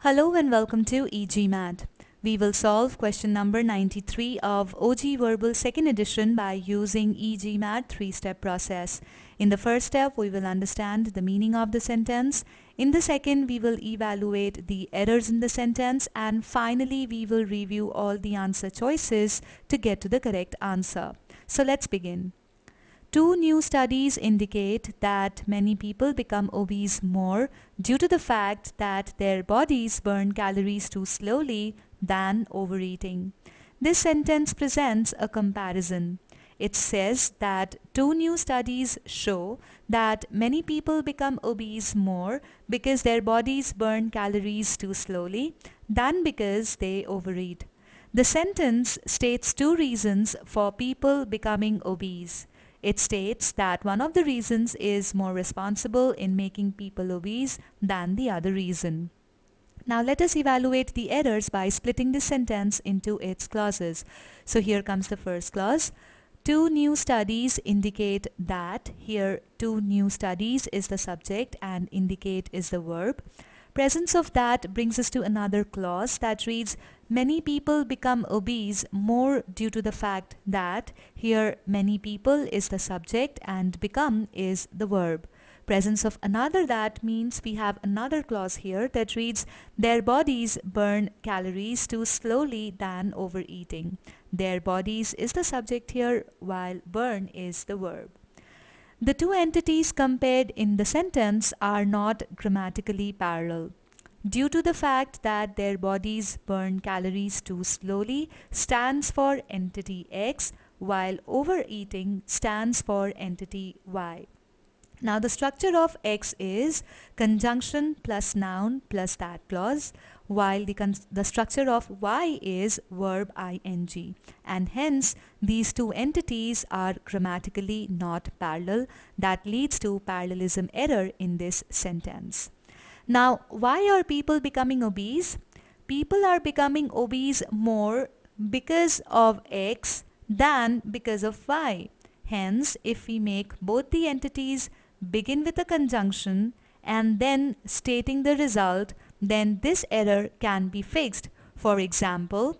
Hello and welcome to e-GMAT. We will solve question number 93 of OG Verbal second edition by using e-GMAT three-step process. In the first step, we will understand the meaning of the sentence. In the second, we will evaluate the errors in the sentence, and finally, we will review all the answer choices to get to the correct answer. So let's begin. Two new studies indicate that many people become obese more due to the fact that their bodies burn calories too slowly than overeating. This sentence presents a comparison. It says that two new studies show that many people become obese more because their bodies burn calories too slowly than because they overeat. The sentence states two reasons for people becoming obese. It states that one of the reasons is more responsible in making people obese than the other reason. Now let us evaluate the errors by splitting this sentence into its clauses. So here comes the first clause. Two new studies indicate that. Here two new studies is the subject and indicate is the verb. Presence of that brings us to another clause that reads, many people become obese more due to the fact that. Here many people is the subject and become is the verb. Presence of another that means we have another clause here that reads, their bodies burn calories too slowly than overeating. Their bodies is the subject here while burn is the verb. The two entities compared in the sentence are not grammatically parallel. Due to the fact that their bodies burn calories too slowly stands for entity X, while overeating stands for entity Y. Now the structure of X is conjunction plus noun plus that clause, while the structure of Y is verb ing, and hence these two entities are grammatically not parallel. That leads to parallelism error in this sentence. Now, why are people becoming obese? People are becoming obese more because of X than because of Y. Hence, if we make both the entities begin with a conjunction and then stating the result, then this error can be fixed. For example,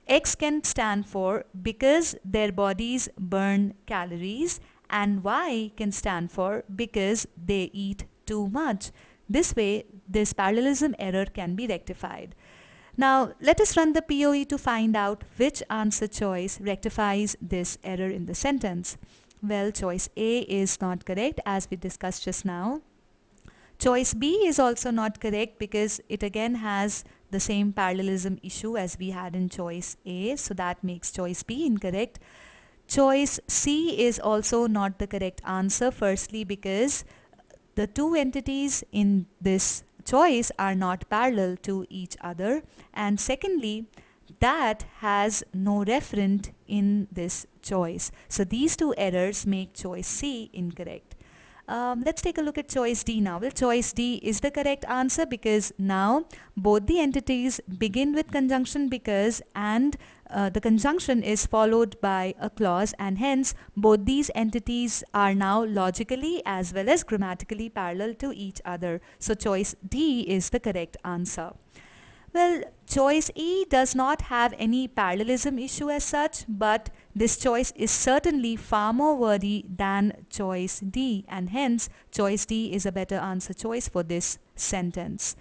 X can stand for because their bodies burn calories, and Y can stand for because they eat too much. This way, this parallelism error can be rectified. Now, let us run the POE to find out which answer choice rectifies this error in the sentence. Well, choice A is not correct as we discussed just now. Choice B is also not correct because it again has the same parallelism issue as we had in choice A, so that makes choice B incorrect. Choice C is also not the correct answer, firstly because the two entities in this choice are not parallel to each other, and secondly, that has no referent in this choice. So these two errors make choice C incorrect. Let's take a look at choice D now. Well, choice D is the correct answer because now both the entities begin with conjunction because and the conjunction is followed by a clause, and hence both these entities are now logically as well as grammatically parallel to each other. So choice D is the correct answer. Well, choice E does not have any parallelism issue as such, but this choice is certainly far more wordy than choice D, and hence choice D is a better answer choice for this sentence.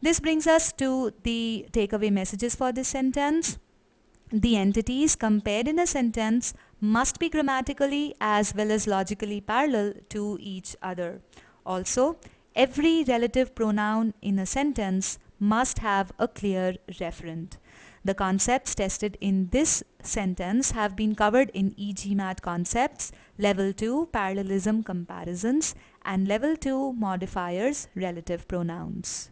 This brings us to the takeaway messages for this sentence. The entities compared in a sentence must be grammatically as well as logically parallel to each other. Also, every relative pronoun in a sentence must have a clear referent. The concepts tested in this sentence have been covered in e-GMAT concepts, level 2 parallelism comparisons, and level 2 modifiers relative pronouns.